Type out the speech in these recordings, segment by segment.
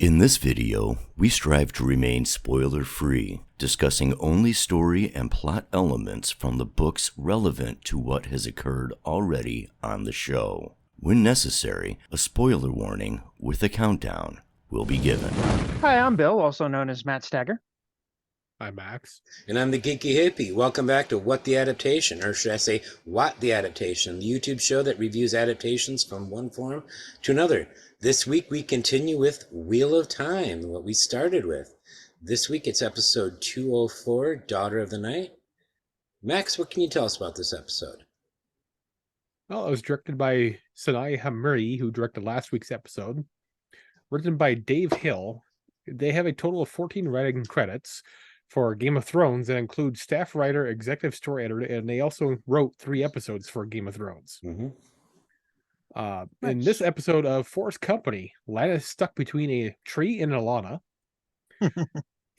In this video, we strive to remain spoiler-free, discussing only story and plot elements from the books relevant to what has occurred already on the show. When necessary, a spoiler warning with a countdown will be given. Hi, I'm Bill, also known as Matt Stagger. I'm Max. And I'm the Geeky Hippie. Welcome back to What the Adaptation, or should I say, What the Adaptation, the YouTube show that reviews adaptations from one form to another. This week we continue with Wheel of Time, what we started with. This week it's episode 204, Daughter of the Night. Max, what can you tell us about this episode? Well, it was directed by Sanai Hamuri, who directed last week's episode. Written by Dave Hill. They have a total of 14 writing credits for Game of Thrones that includes staff writer, executive story editor, and they also wrote 3 episodes for Game of Thrones. Mm-hmm. In this episode of Forest Company, Lana is stuck between a tree and Alana.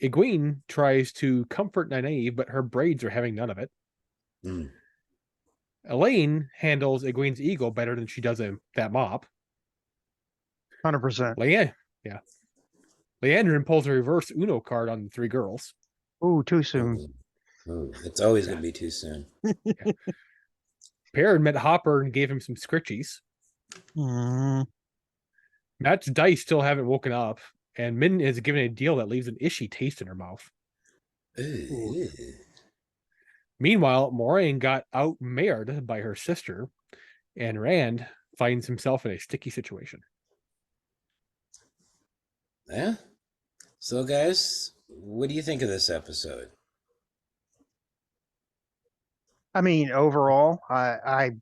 Egwene tries to comfort Nynaeve, but her braids are having none of it. Elaine handles Egwene's ego better than she does that mop. 100%. Leandrin pulls a reverse Uno card on the 3 girls. Ooh, too soon. Ooh, it's always going to be too soon. Perrin met Hopper and gave him some scritchies. Matt's dice still haven't woken up, and Min is given a deal that leaves an ishy taste in her mouth. Ooh. Meanwhile, Moraine got out-mayored by her sister, and Rand finds himself in a sticky situation. Yeah. So, guys, what do you think of this episode? I mean, overall, I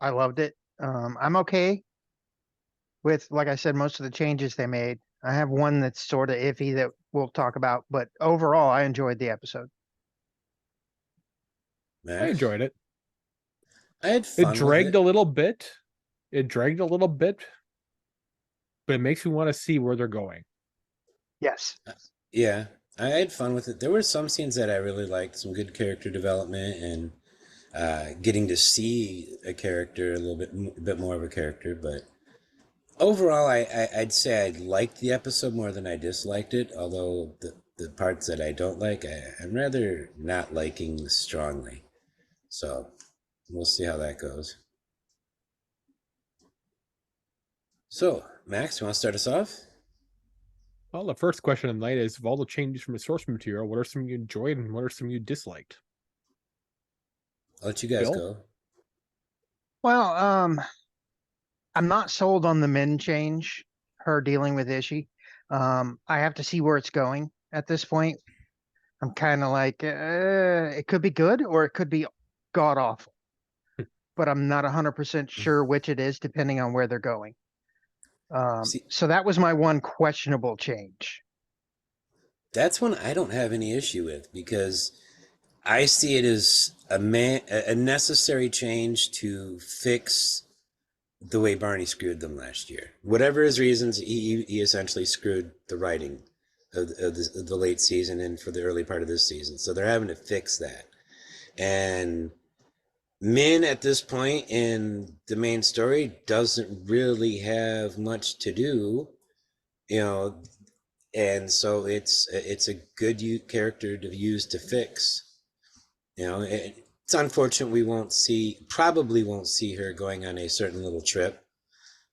loved it. I'm okay with, like I said, most of the changes they made. I have one that's sort of iffy that we'll talk about, but overall, I enjoyed the episode. Max? I enjoyed it. I had fun. It dragged a little bit. But it makes me want to see where they're going. Yes. Yeah, I had fun with it. There were some scenes that I really liked, some good character development, and getting to see a character a bit more of a character. But overall, I'd say I liked the episode more than I disliked it. Although the parts that I don't like, I'm rather not liking strongly. So we'll see how that goes. So, Max, you want to start us off? Well, the first question of the night is, of all the changes from the source material, what are some you enjoyed and what are some you disliked? I'll let you guys Bill? go. Well, I'm not sold on the Min change, her dealing with Ishii. I have to see where it's going at this point. I'm kind of like, it could be good or it could be god awful, but I'm not 100% sure which it is, depending on where they're going. So that was my one questionable change. That's one I don't have any issue with, because I see it as a necessary change to fix the way Barney screwed them last year. Whatever his reasons, he essentially screwed the writing of the late season and for the early part of this season. So they're having to fix that. And Min at this point in the main story doesn't really have much to do, and so it's a good character to use to fix. It's unfortunate we probably won't see her going on a certain little trip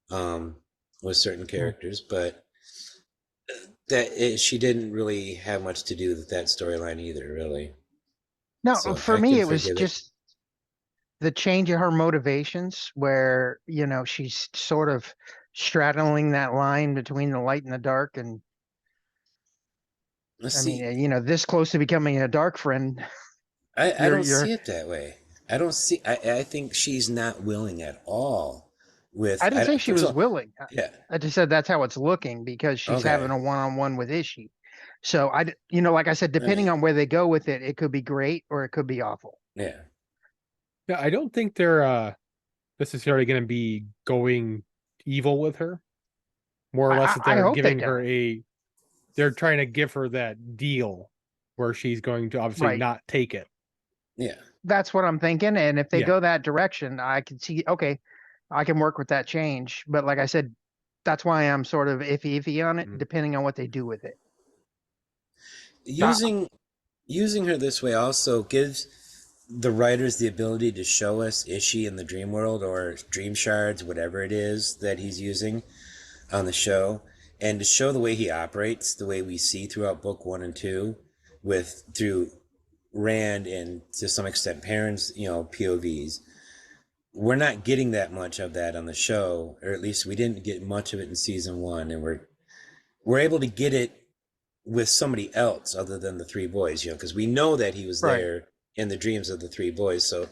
with certain characters, but she didn't really have much to do with that storyline either, really. No, So for I me, can it was forgive just the change of her motivations, where she's sort of straddling that line between the light and the dark, and Let's I see. mean, this close to becoming a dark friend. I don't see it that way. I think she's not willing at all with. I didn't say she was willing. Yeah. I just said that's how it's looking, because she's having a one-on-one with Ishii. So like I said, depending on where they go with it, it could be great or it could be awful. Yeah. Yeah, I don't think they're necessarily going to be going evil with her. More or less, that they're giving her they're trying to give her that deal where she's going to obviously not take it. Yeah. That's what I'm thinking. And if they go that direction, I can see, okay, I can work with that change. But like I said, that's why I'm sort of iffy on it, Mhm. depending on what they do with it. Using her this way also gives the writers the ability to show us Ishii in the dream world or dream shards, whatever it is that he's using on the show, and to show the way he operates, the way we see throughout book 1 and 2, through Rand and to some extent Perrin's, POVs. We're not getting that much of that on the show, or at least we didn't get much of it in season 1, and we're able to get it with somebody else other than the three boys, because we know that he was Right. there in the dreams of the three boys. So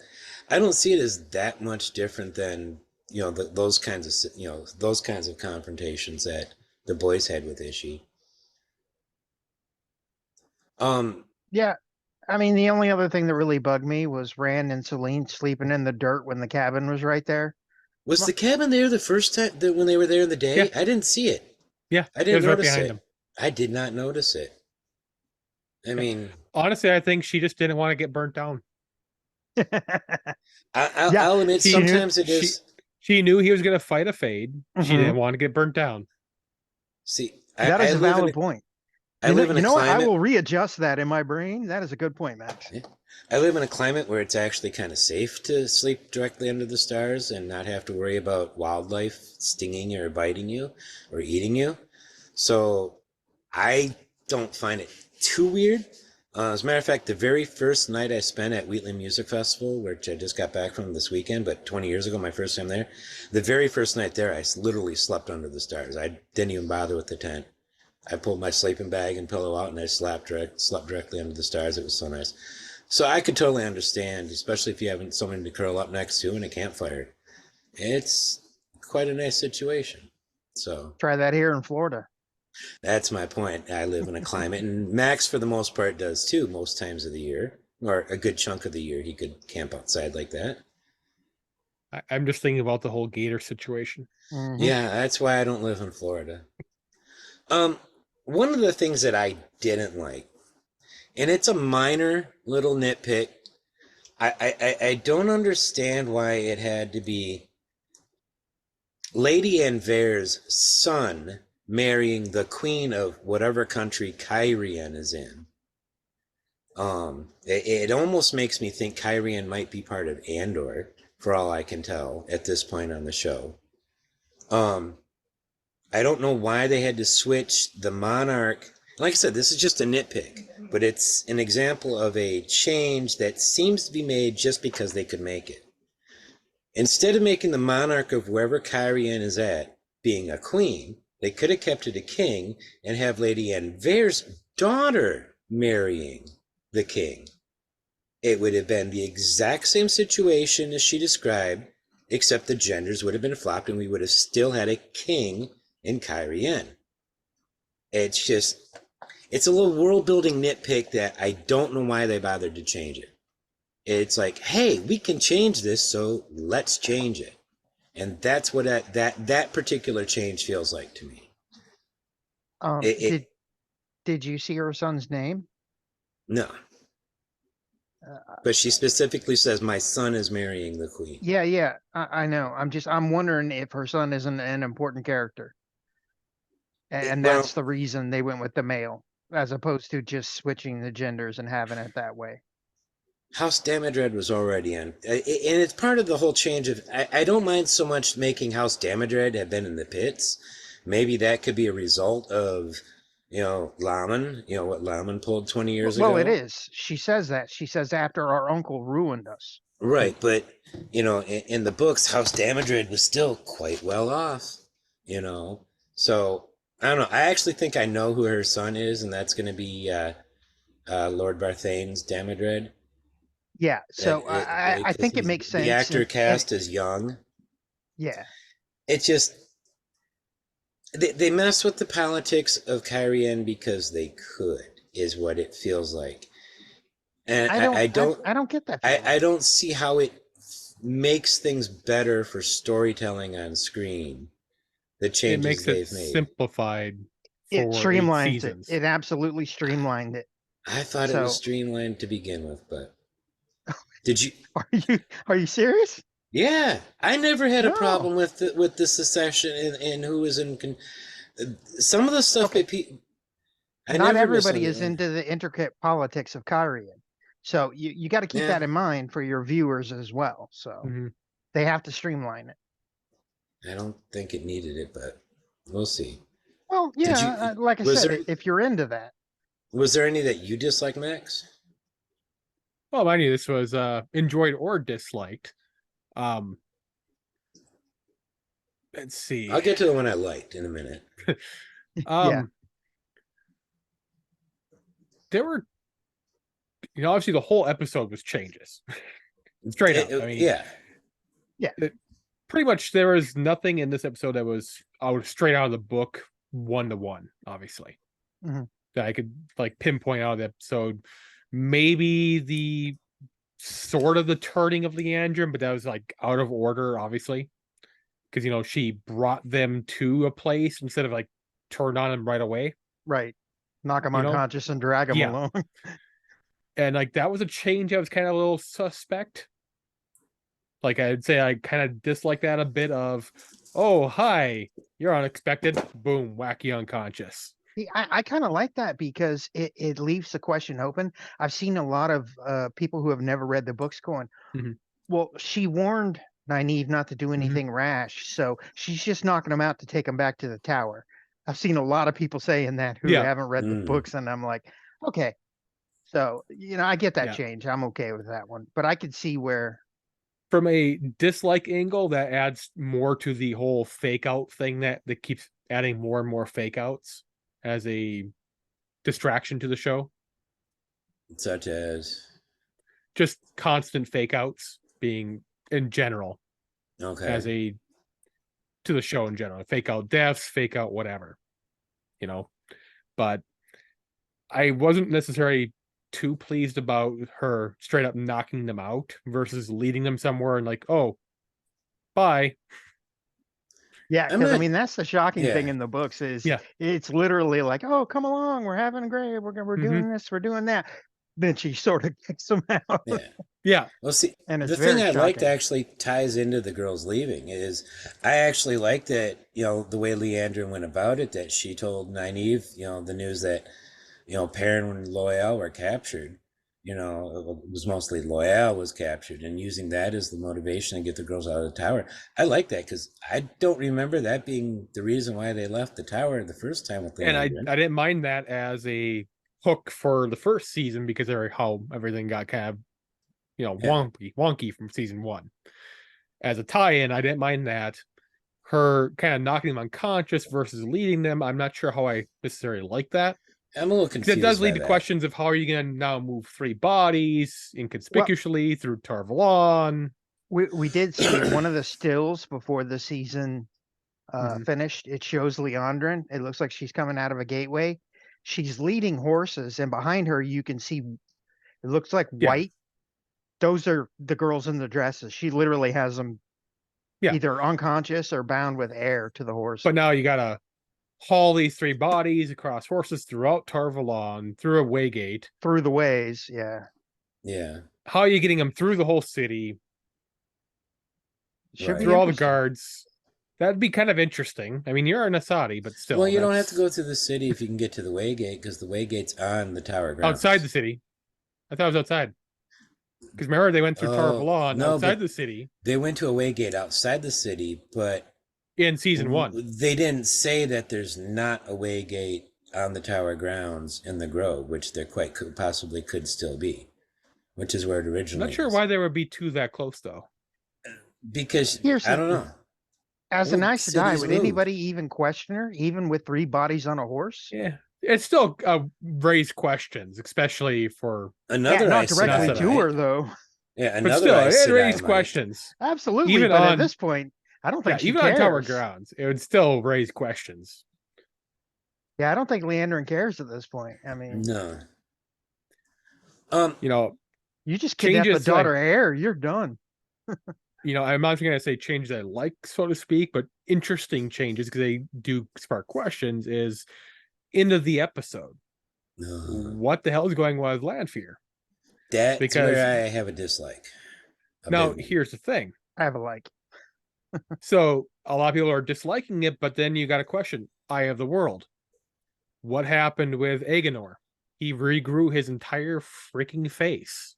I don't see it as that much different than, those kinds of confrontations that the boys had with Ishii. Yeah. I mean, the only other thing that really bugged me was Rand and Celine sleeping in the dirt when the cabin was right there. Was the cabin there the first time when they were there in the day? Yeah. I didn't see it. Yeah, I didn't it was right notice behind it. them. I did not notice it. I mean, Honestly, I think she just didn't want to get burnt down. I'll admit sometimes it is. She knew he was going to fight a fade. Mhm. She didn't want to get burnt down. See, That is a valid point. I live in a what? I climate. will readjust that in my brain. That is a good point, Max. Yeah. I live in a climate where it's actually kind of safe to sleep directly under the stars and not have to worry about wildlife stinging or biting you or eating you. So I don't find it too weird. As a matter of fact, the very first night I spent at Wheatland Music Festival, which I just got back from this weekend, but 20 years ago, my first time there, the very first night there, I literally slept under the stars. I didn't even bother with the tent. I pulled my sleeping bag and pillow out, and I slept directly under the stars. It was so nice. So I could totally understand, especially if you have someone to curl up next to in a campfire. It's quite a nice situation. So try that here in Florida. That's my point. I live in a climate, and Max, for the most part, does too, most times of the year, or a good chunk of the year. He could camp outside like that. I'm just thinking about the whole gator situation. Mm-hmm. Yeah, that's why I don't live in Florida. One of the things that I didn't like, and it's a minor little nitpick, I don't understand why it had to be Lady Anver's son marrying the queen of whatever country Kyrian is in. It almost makes me think Kyrian might be part of Andor, for all I can tell at this point on the show. I don't know why they had to switch the monarch. Like I said, this is just a nitpick, but it's an example of a change that seems to be made just because they could make it. Instead of making the monarch of wherever Kyrian is at being a queen, they could have kept it a king and have Lady Anver's daughter marrying the king. It would have been the exact same situation as she described, except the genders would have been flopped and we would have still had a king in Kyrian. It's a little world-building nitpick that I don't know why they bothered to change it. It's like, hey, we can change this, so let's change it. And that's what that particular change feels like to me. Did you see her son's name? No. But she specifically says, my son is marrying the queen. Yeah, I know. I'm wondering if her son isn't an important character. And that's the reason they went with the male, as opposed to just switching the genders and having it that way. House Damodred was already in. And it's part of the whole change of... I don't mind so much making House Damodred have been in the pits. Maybe that could be a result of, Laman, what Laman pulled 20 years ago. Well, it is. She says that. She says after our uncle ruined us. Right, but, in the books, House Damodred was still quite well off, So, I don't know. I actually think I know who her son is, and that's going to be Lord Barthane's Damodred. Yeah, so I think it makes sense. The actor cast is young. Yeah. It just... They mess with the politics of Kyrian because they could, is what it feels like. And I don't get that. I don't see how it makes things better for storytelling on screen. The changes they've made. Simplified. It streamlines it. It absolutely streamlined it. I thought it was streamlined to begin with, but did you? Are you serious? Yeah, I never had a No. problem with the secession and who was in. Some of the stuff Okay. that I Not never everybody is misunderstood. into the intricate politics of Kyrian. So you got to keep Yeah, that in mind for your viewers as well. So Mhm. they have to streamline it. I don't think it needed it, but we'll see. Well, Did yeah, you? like I Was said, there if you're into that, was there any that you disliked, Max? Well, mind you, this was enjoyed or disliked. Um, let's see. I'll get to the one I liked in a minute. yeah, There were, obviously the whole episode was changes. Straight up. I mean, Yeah, pretty much there was nothing in this episode that was straight out of the book 1-to-1, obviously. Mhm. That I could like pinpoint out of the episode. Maybe the sort of the turning of Leandrin, but that was like out of order, obviously. Because she brought them to a place instead of like turned on them right away. right. Knock them You know? unconscious and drag them Yeah. along. And like that was a change I was kind of a little suspect. Like I'd say I kind of dislike that a bit of, oh hi, you're unexpected, boom, whack you unconscious. See, I kind of like that because it leaves the question open. I've seen a lot of people who have never read the books going, Mhm. well, she warned Nynaeve not to do Mhm. anything rash, so she's just knocking them out to take them back to the tower. I've seen a lot of people saying that who Yeah. haven't read the books, and I'm like, okay. So, I get that Yeah. change. I'm okay with that one. But I could see where, From a dislike angle, that adds more to the whole fake out thing that keeps adding more and more fake outs as a distraction to the show. such as Just constant fake outs being in general okay. as a to the show in general. Fake out deaths, fake out whatever. But I wasn't necessarily too pleased about her straight up knocking them out versus leading them somewhere and like, oh, bye. yeah, I'm because I not- mean that's the shocking thing yeah. in the books is Yeah. it's literally like, oh, come along, we're having a great, we're Mhm. doing this, we're doing that. Then she sort of kicks them out, Yeah. Yeah. Well, see, and it's the thing very I liked shocking. actually ties into the girls leaving is I actually liked that, the way Leandrin went about it, that she told Nynaeve, the news that, Perrin and Loyal were captured. It was mostly Loyal was captured, and using that as the motivation to get the girls out of the tower. I like that because I don't remember that being the reason why they left the tower the first time with And I Leandrin. didn't mind that as a hook for the first season because of how everything got kind of wonky from season 1. As a tie-in, I didn't mind that. Her kind of knocking them unconscious versus leading them, I'm not sure how I necessarily like that. I'm a little Because confused. it does lead by to that. questions of how are you going to now move 3 bodies inconspicuously through Tarvalon. We did see in one of the stills before the season Mhm. finished. It shows Leandrin. It looks like she's coming out of a gateway. She's leading horses, and behind her you can see it looks like Yeah. white. Those are the girls in the dresses. She literally has them Yeah. either unconscious or bound with air to the horse. But now you got to haul these 3 bodies across horses throughout Tarvalon, through a waygate. Through the ways, yeah. Yeah. How are you getting them through the whole city? Should be Through all the interesting. guards. That'd be kind of interesting. I mean, you're in Asadi, but still. Well, you don't have to go through the city if you can get to the Waygate, because the Waygate's on the tower grounds. Outside the city. I thought it was outside. Because remember, they went through Tarvalon no, outside but the city They went to a Waygate outside the city, but in season 1. they didn't say that there's not a Waygate on the tower grounds in the Grove, which there quite possibly could still be, which is where it I'm originally not sure is. why there would be 2 that close, though. Because Here's I the don't thing. know. As a Old nice guy, cities would move. anybody even question her, even with 3 bodies on a horse? Yeah. It's still raised questions, especially for. Another Yeah, not Aes directly Sedai to might. her though. Yeah, But another still, Aes it Sedai raised might. questions. Absolutely, Even but on- at this point, I don't Yeah, think she even cares. on tower grounds, it would still raise questions. Yeah, I don't think Leandrin cares at this point. I mean, No. you just kidnap the changes that I- daughter heir, you're done. I'm not going to say changes I like, so to speak, but interesting changes because they do spark questions. Is end of the episode. What the hell is going on with Lanfear? That's Because- where I have a dislike. Now, big one. here's the thing. I have a like. So a lot of people are disliking it, but then you got a question. Eye of the World. What happened with Agenor? He regrew his entire freaking face.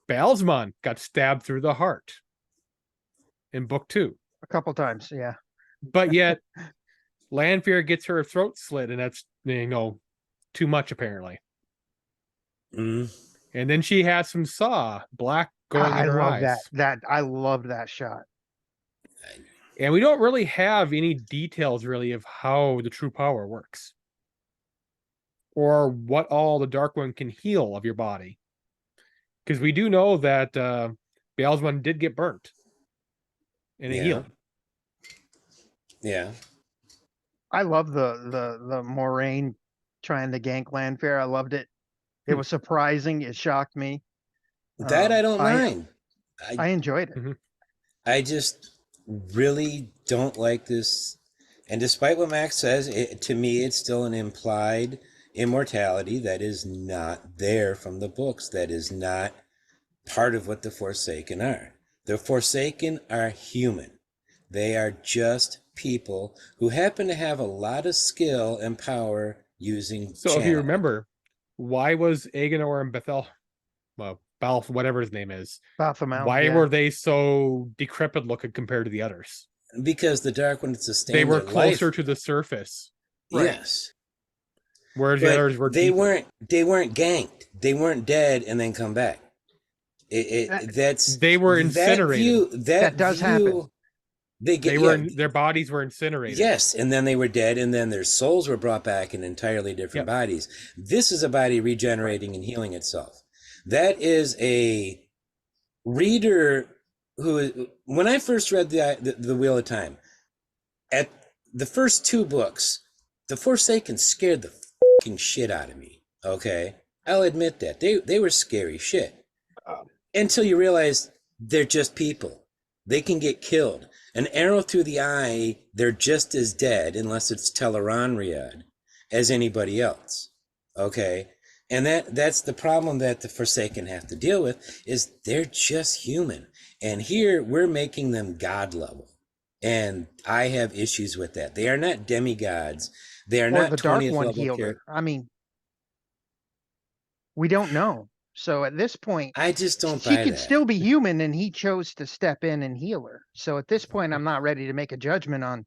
Balsmon got stabbed through the heart in book 2. A couple times, yeah. But yet Lanfear gets her throat slit, and that's too much apparently. Mm. And then she has some black going in her eyes. I loved that shot. And we don't really have any details really of how the true power works. Or what all the Dark One can heal of your body. Because we do know that Balsmon did get burnt. And it healed. Yeah. I love the Moraine trying to gank Lanfear. I loved it. It was surprising. It shocked me. That I don't mind. I enjoyed it. Mm-hmm. I just really don't like this. And despite what Max says, to me, it's still an implied immortality that is not there from the books. That is not part of what the Forsaken are. The Forsaken are human. They are just people who happen to have a lot of skill and power using So if you channeling. remember, why was Agenor and Balf, whatever his name is, Baphomet, why yeah. were they so decrepit looking compared to the others? Because the Dark One sustained They were their closer life. to the surface. Right. Yes. Whereas But the others were they deeper. weren't ganked. They weren't dead and then come back. They were incinerated. That does happen. Their bodies were incinerated. Yes, and then they were dead, and then their souls were brought back in entirely different bodies. This is a body regenerating and healing itself. That is a reader who, when I first read the Wheel of Time, at the first 2 books, the Forsaken scared the fucking shit out of me. Okay, I'll admit that they were scary shit. Until you realize they're just people. They can get killed. An arrow through the eye, they're just as dead, unless it's Tel'aran'rhiod, as anybody else. Okay? And that's the problem that the Forsaken have to deal with, is they're just human. And here, we're making them God level. And I have issues with that. They are not demigods. They are not the Dark 20th One level healed her. characters. I mean, we don't know. So at this point, I just don't she buy could that. still be human, and he chose to step in and heal her. So at this point, I'm not ready to make a judgment on,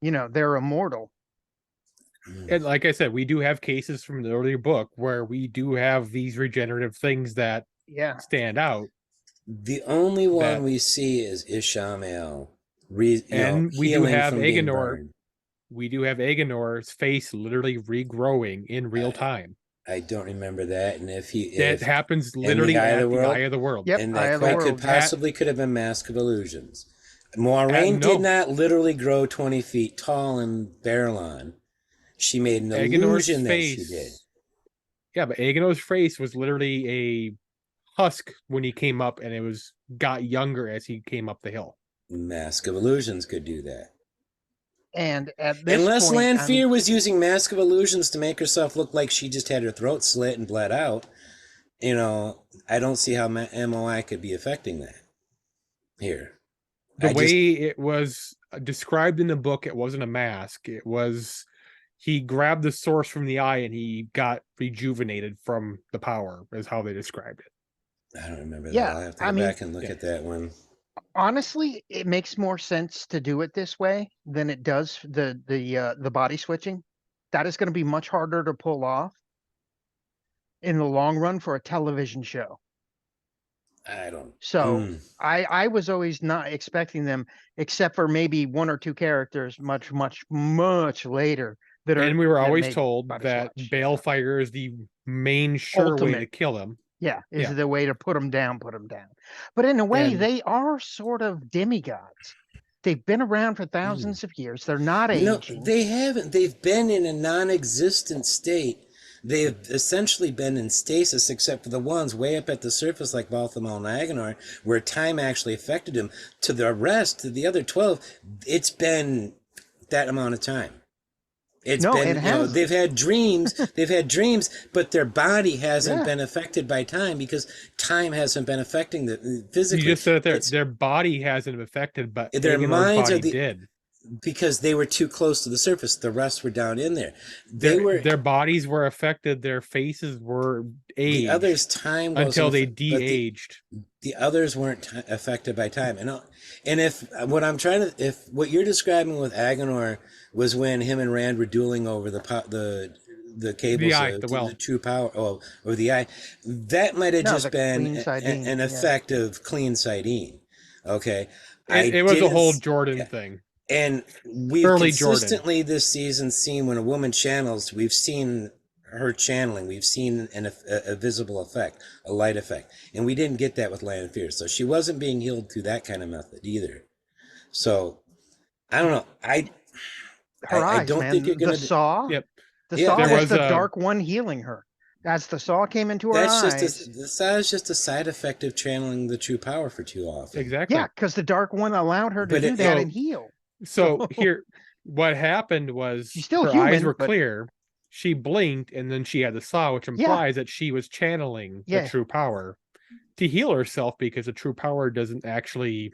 they're immortal. And like I said, we do have cases from the earlier book where we do have these regenerative things that stand out. The only one we see is Ishamael. And we do have Agenor. We do have Agenor's face literally regrowing in real time. I don't remember that, and that happens literally at the Eye of the World. Yep, and that could have been Mask of Illusions. Moiraine did not literally grow 20 feet tall in Barrelon. She made an illusion that she did. Yeah, but Agenor's face was literally a husk when he came up, and it got younger as he came up the hill. Mask of Illusions could do that. And at this unless point, Lanfear was using Mask of Illusions to make herself look like she just had her throat slit and bled out, I don't see how MOI could be affecting that here. The way it was described in the book, it wasn't a mask. It was he grabbed the source from the eye and he got rejuvenated from the power, is how they described it. I don't remember that. I'll have to go back and look at that one. Honestly, it makes more sense to do it this way than it does the body switching. That is going to be much harder to pull off in the long run for a television show. I was always not expecting them, except for maybe 1 or 2 characters much later. And we were always told that Balefire is the main way to kill him. Yeah, is the way to put them down. But in a way, they are sort of demigods. They've been around for thousands of years. They're not aging. No, they haven't. They've been in a non-existent state. They've essentially been in stasis, except for the ones way up at the surface, like Balthamel and Agenor, where time actually affected them. To the rest, to the other 12, it's been that amount of time. It's No, been, it has. they've had dreams, but their body hasn't Yeah. been affected by time because time hasn't been affecting the physically. You just said it there. It's Their body hasn't been affected, but their Agonor's minds are body did. because they were too close to the surface. The rest were down in there. They were Their bodies were affected. Their faces were the aged others' time until wasn't, they but de-aged. the others weren't affected by time. And if what you're describing with Agonor was when him and Rand were dueling over the cables The well. the true power, or the eye, that might have No, just the been clean Sidene, an yeah. effect of clean Sidene. Okay, It was a whole didn't- Jordan thing. and we've Early consistently this season seen when a woman channels, we've seen her channeling. We've seen a visible effect, a light effect. And we didn't get that with Land of Fear. So she wasn't being healed through that kind of method either. So I don't know. Her eyes, I don't man. think you're going The to. saw. Yep. The Yeah, saw there was was the a- dark one healing her. As the saw came into her That's eyes. the saw is just a side effect of channeling the true power for too often. Exactly. Yeah, because the dark one allowed her to But do that and heal. So here, what happened was She's still her human, eyes were but- clear. She blinked, and then she had the saw, which implies that she was channeling Yeah. the true power to heal herself, because the true power doesn't actually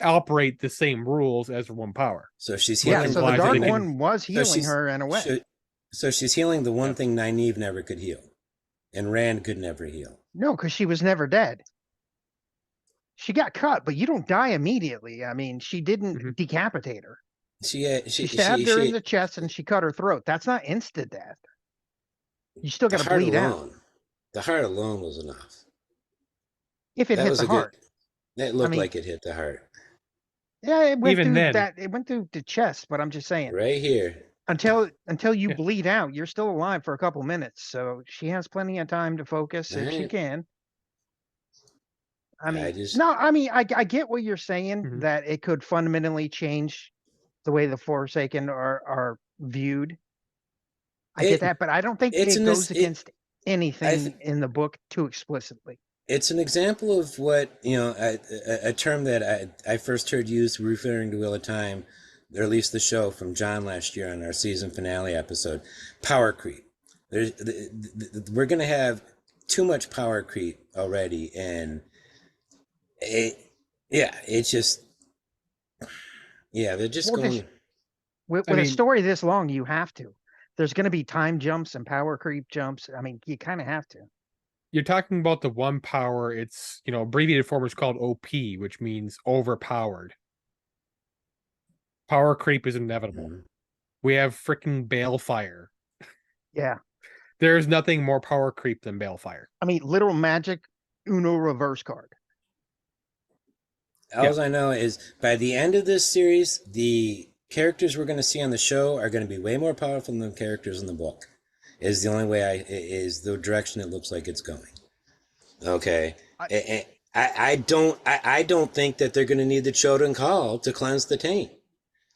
operate the same rules as one power. So she's Yeah, healing. so the implies that dark it can- one was healing she's- her in a way. So she's healing the one thing Nynaeve never could heal, and Rand could never heal. No, because she was never dead. She got cut, but you don't die immediately. I mean, she didn't Mhm. decapitate her. She She stabbed her in the chest and she cut her throat. That's not instant death. You still got to bleed out The heart alone was enough. if it That hit was the a good. heart. That looked mean- like it hit the heart Yeah, it went Even through then- that. It went through the chest, but I'm just saying, right here. until you Yeah. bleed out, you're still alive for a couple minutes. So she has plenty of time to focus if she Alright. can. I mean, I I get what you're saying, Mhm. that it could fundamentally change the way the Forsaken are viewed. I It- get that, but I don't think it's it an goes es- it- against anything th- in the book too explicitly. It's an example of what a term that I first heard used referring to Wheel of Time, or at least the show, from John last year on our season finale episode. Power creep. We're going to have too much power creep already, and it's just they're just Well, going. With I a mean- story this long, you have to. There's going to be time jumps and power creep jumps. I mean, you kind of have to. You're talking about the one power. It's, abbreviated form is called OP, which means overpowered. Power creep is inevitable. Mhm. We have freaking Balefire. Yeah. There's nothing more power creep than Balefire. I mean, literal magic Uno reverse card. All I know is by the end of this series, the characters we're going to see on the show are going to be way more powerful than the characters in the book. Is the only way is the direction it looks like it's going. Okay, I don't think that they're going to need the Chosen Call to cleanse the taint.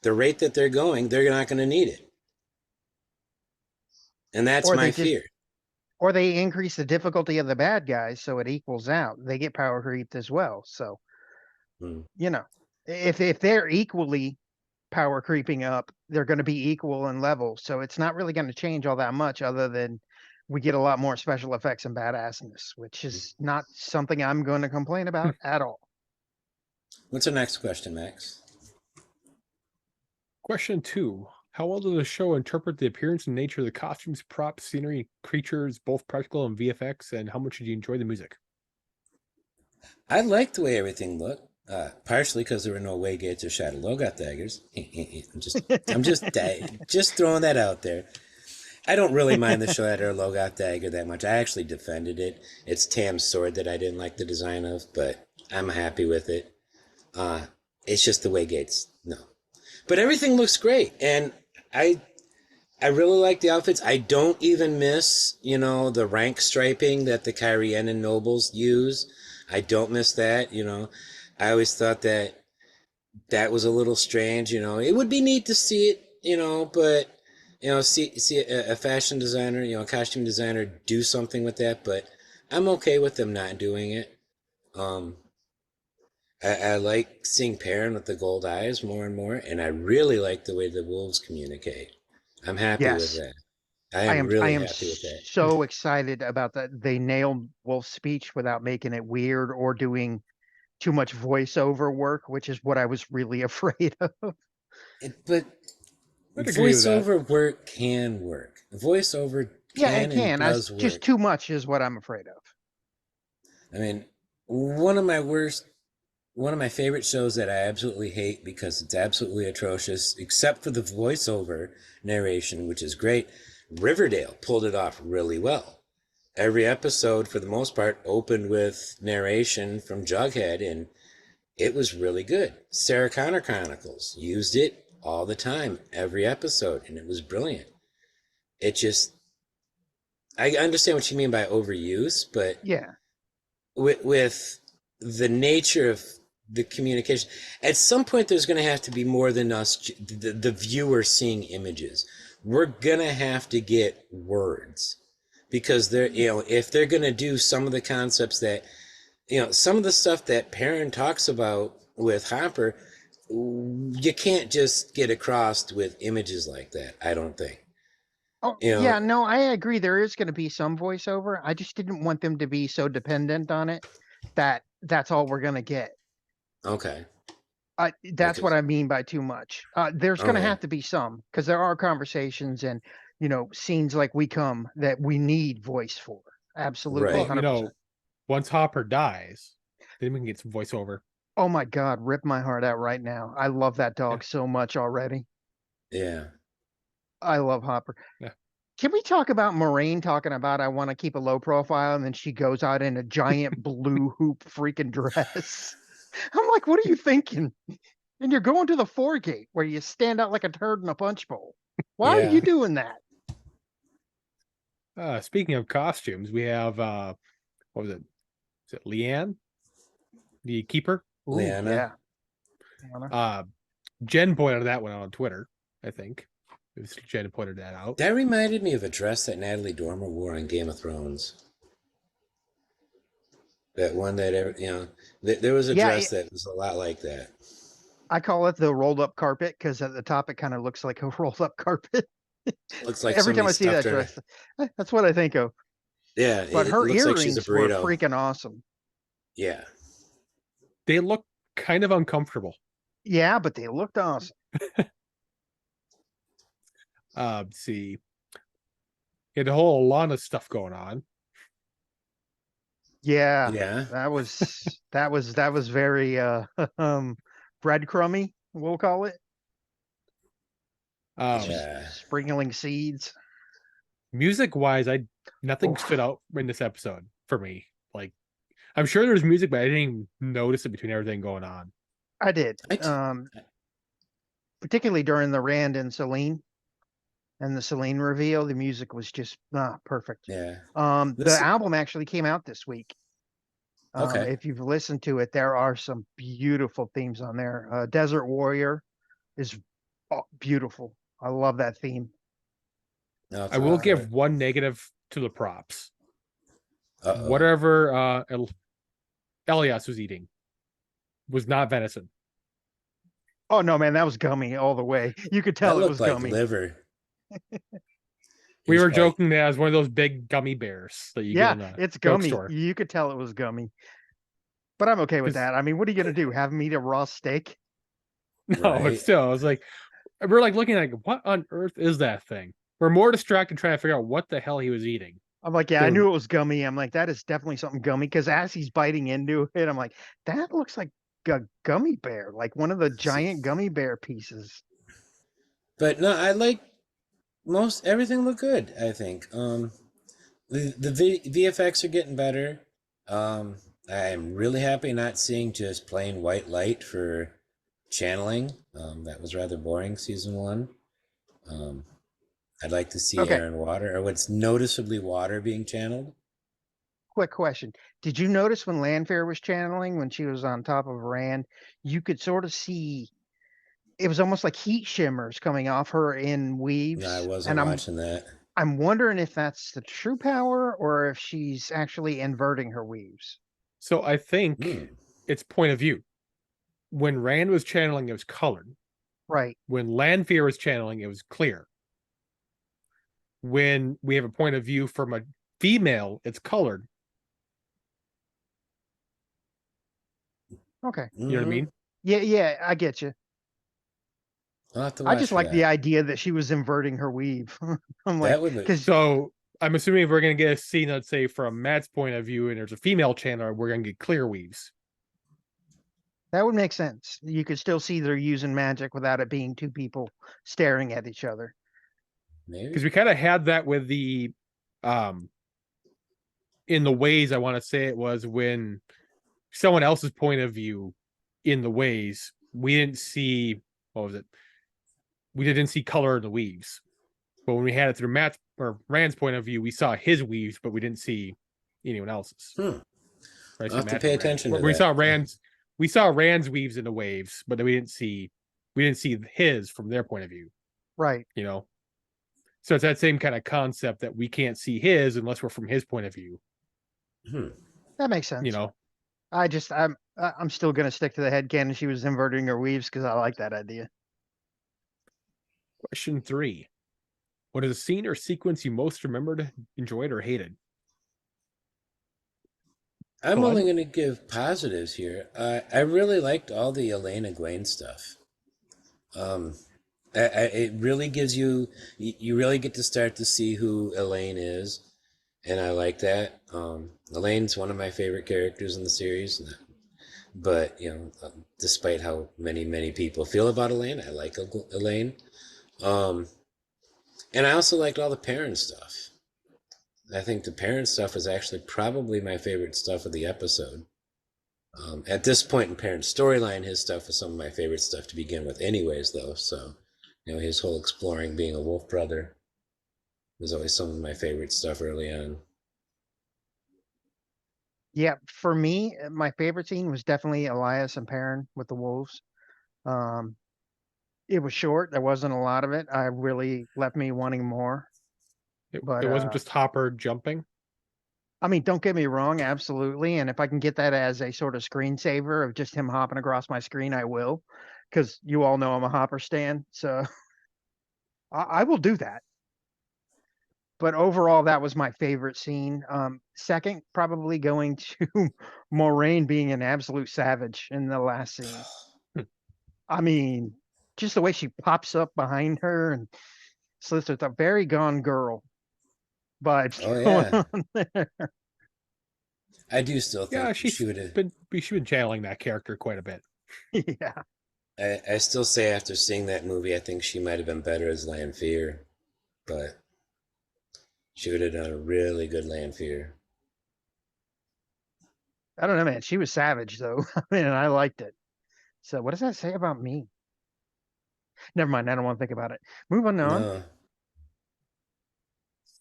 The rate that they're going, they're not going to need it, and that's Or my they just- fear. Or they increase the difficulty of the bad guys so it equals out. They get power creeped as well. So, Hmm. if they're equally power creeping up, they're going to be equal in level. So it's not really going to change all that much, other than we get a lot more special effects and badassness, which is not something I'm going to complain about at all. What's our next question, Max? Question 2. How well does the show interpret the appearance and nature of the costumes, props, scenery, creatures, both practical and VFX, and how much did you enjoy the music? I liked the way everything looked. Partially because there were no Waygates or Shadow Logoth daggers. I'm just throwing that out there. I don't really mind the Shadow Logoth dagger that much. I actually defended it. It's Tam's sword that I didn't like the design of, but I'm happy with it. It's just the Waygates. No. But everything looks great, and I really like the outfits. I don't even miss, the rank striping that the Kyrianan nobles use. I don't miss that, I always thought that was a little strange, It would be neat to see it, but see a fashion designer, a costume designer do something with that. But I'm okay with them not doing it. I like seeing Perrin with the gold eyes more and more, and I really like the way the wolves communicate. I'm happy with Yes. that. I I am am really happy with that. so excited about that. They nailed Wolf's speech without making it weird or doing too much voiceover work, which is what I was really afraid of. But I'd agree with that. voiceover work can work. Voiceover Yeah, it can and can. does Just work. too much is what I'm afraid of. I mean, one of my favorite shows that I absolutely hate because it's absolutely atrocious, except for the voiceover narration, which is great. Riverdale pulled it off really well. Every episode, for the most part, opened with narration from Jughead, and it was really good. Sarah Connor Chronicles used it all the time, every episode, and it was brilliant. It just, I understand what you mean by overuse, but Yeah. with the nature of the communication, at some point there's going to have to be more than us, the viewer, seeing images. We're going to have to get words because they're, if they're going to do some of the concepts that, some of the stuff that Perrin talks about with Hopper, you can't just get across with images like that, I don't think. Oh, You know, yeah, no, I agree. There is going to be some voiceover. I just didn't want them to be so dependent on it that that's all we're going to get. okay. That's what Because, I mean by too much. There's going to okay. have to be some because there are conversations and, scenes like We Come that we need voice for. Absolutely, Right. Well, 100%. once Hopper dies, then we can get some voiceover. Oh my God, rip my heart out right now. I love that Yeah. dog so much already. Yeah. I love Hopper. Yeah. Can we talk about Moraine talking about I want to keep a low profile and then she goes out in a giant blue hoop freaking dress? I'm like, what are you thinking? And you're going to the foregate where you stand out like a turd in a punch bowl. Why are Yeah. you doing that? Speaking of costumes, we have what was it? Is it Leanne, the keeper? Ooh, Leanna. yeah. Jen pointed that one out on Twitter. I think it was Jen pointed that out. That reminded me of a dress that Natalie Dormer wore on Game of Thrones. That one that, there was a Yeah, dress that was a lot like that. I call it the rolled up carpet because at the top it kind of looks like a rolled up carpet. Looks like Every time somebody I see stuffed that her. dress, that's what I think of. Yeah, But it her looks like she's a earrings were burrito. freaking awesome. Yeah. They look kind of uncomfortable. Yeah, but they looked awesome. Let's see. You had the whole Alana stuff going on. Yeah, Yeah. that was very breadcrumby, we'll call it. Just Yeah. sprinkling seeds. Music wise, nothing Oof. stood out in this episode for me. Like, I'm sure there's music, but I didn't even notice it between everything going on. I did. I- Particularly during the Rand and Celine reveal, the music was just perfect. Yeah. The album actually came out this week. Okay. If you've listened to it, there are some beautiful themes on there. Desert Warrior is beautiful. I love that theme. I will give one negative to the props. Uh-oh. Whatever Elias was eating was not venison. Oh no, man, that was gummy all the way. You could tell That it was looked like gummy. liver. We were He's joking that it was one of those big gummy bears that you get in a It's gummy. drugstore. You could tell it was gummy. But I'm okay with that. I mean, what are you gonna do? Have him eat a raw steak? No, but Right. still, I was like, we're like looking at what on earth is that thing? We're more distracted trying to figure out what the hell he was eating. I'm like, yeah, I Dude. knew it was gummy. I'm like, that is definitely something gummy. Because as he's biting into it, I'm like, that looks like a gummy bear, like one of the giant gummy bear pieces. But no, I like everything looked good, I think. The VFX are getting better. I'm really happy not seeing just plain white light for channeling. That was rather boring, season 1. I'd like to see Okay. air and water, or what's noticeably water being channeled. Quick question. Did you notice when Lanfear was channeling, when she was on top of Rand, you could sort of see it was almost like heat shimmers coming off her in weaves. No, I wasn't watching that. I'm wondering if that's the true power or if she's actually inverting her weaves. So I think it's point of view. When Rand was channeling, it was colored. Right. When Lanfear was channeling, it was clear. when we have a point of view from a female, it's colored. Okay. You know what I mean? Yeah, I get you. I'll have to I watch just for like that. the idea that she was inverting her weave. I'm like, That would be because So I'm assuming if we're going to get a scene, let's say from Matt's point of view, and there's a female channeler, we're going to get clear weaves. that would make sense. You could still see they're using magic without it being two people staring at each other. maybe. Because we kind of had that with the in the ways, I want to say it was when someone else's point of view in the ways, we didn't see, what was it? We didn't see color in the weaves. But when we had it through Matt's or Rand's point of view, we saw his weaves, but we didn't see anyone else's. I'll Right? have to pay attention to we that. saw Rand's weaves in the waves, but we didn't see his from their point of view. Right. You know? So it's that same kind of concept that we can't see his unless we're from his point of view. That makes sense. You know? I'm still gonna stick to the headcanon. She was inverting her weaves because I like that idea. Question 3. What is a scene or sequence you most remembered, enjoyed, or hated? I'm Go only on. going to give positives here. I really liked all the Elena Gwaine stuff. It really gives you really get to start to see who Elaine is, and I like that. Elaine's one of my favorite characters in the series, but despite how many people feel about Elaine, I like Elaine. And I also liked all the parent stuff. I think the parent stuff is actually probably my favorite stuff of the episode. At this point in Parent's storyline, his stuff is some of my favorite stuff to begin with anyways, though. So, his whole exploring being a wolf brother was always some of my favorite stuff early on. Yeah, for me, my favorite scene was definitely Elias and Perrin with the wolves. It was short. There wasn't a lot of it. I really left me wanting more. It But wasn't just Hopper jumping. I mean, don't get me wrong, absolutely. And if I can get that as a sort of screensaver of just him hopping across my screen, I will. Because you all know I'm a Hopper stan, so I will do that. But overall, that was my favorite scene. Second, probably going to Moraine being an absolute savage in the last scene. I mean, just the way she pops up behind her and slits with a very gone girl vibes Oh going yeah, on there. I do still Yeah, think she would have. she's been channeling that character quite a bit. Yeah. I still say after seeing that movie, I think she might have been better as Lanfear, but she would have done a really good Lanfear. I don't know, man. She was savage though. I mean, I liked it. So what does that say about me? Never mind. I don't want to think about it. Moving on. No,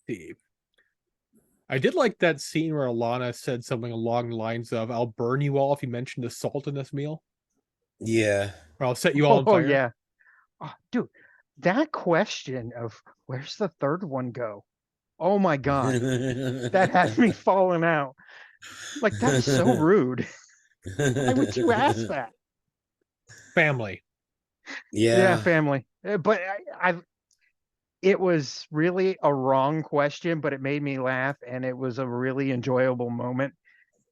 Steve. I did like that scene where Alana said something along the lines of, "I'll burn you all if you mention the salt in this meal, yeah, or I'll set you all on Oh fire." yeah. Oh, dude, that question of where's the third one go? Oh my God. That has me falling out. Like, that is so rude. Why would you ask that? Family. Yeah, Yeah, family. But it was really a wrong question, but it made me laugh, and it was a really enjoyable moment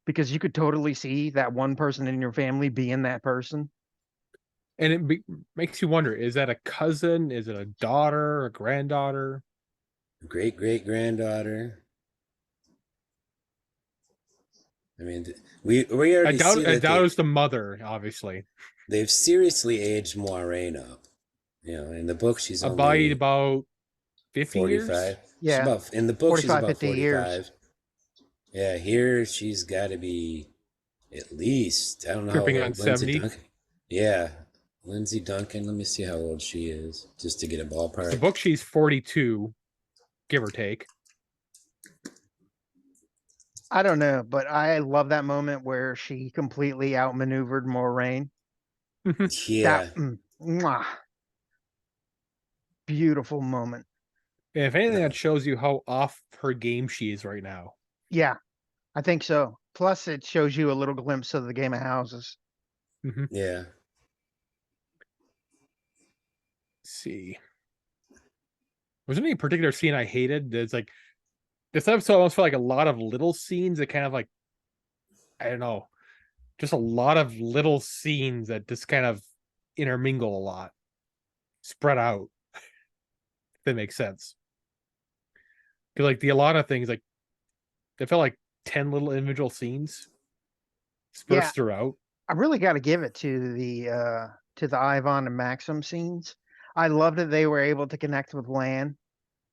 because you could totally see that one person in your family being that person. And makes you wonder, is that a cousin? Is it a daughter, a granddaughter? great granddaughter. I mean, we already see I that doubt it was the mother, obviously. they've seriously aged Moiraine up. In the book she's By only about 50 years? 45. She's Yeah, about in the book she's 45, about 50 years. 45. Yeah, here she's got to be at least, I don't know how Tripping on old Lindsay 70. Duncan. Yeah, Lindsay Duncan. Let me see how old she is, just to get a ballpark. The book she's 42, give or take. I don't know, but I love that moment where she completely outmaneuvered Moraine. Yeah, Mwah, beautiful moment. And if anything, that shows you how off her game she is right now. Yeah, I think so. Plus, it shows you a little glimpse of the game of houses. yeah. Let's see. Was there any particular scene I hated? It's like this episode almost felt like a lot of little scenes that kind of like, I don't know, just a lot of little scenes that just kind of intermingle a lot, spread out. If that makes sense. Because like the Alana things, like they felt like 10 little individual scenes dispersed throughout. I really got to give it to the Ivan and Maxim scenes. I love that they were able to connect with Lan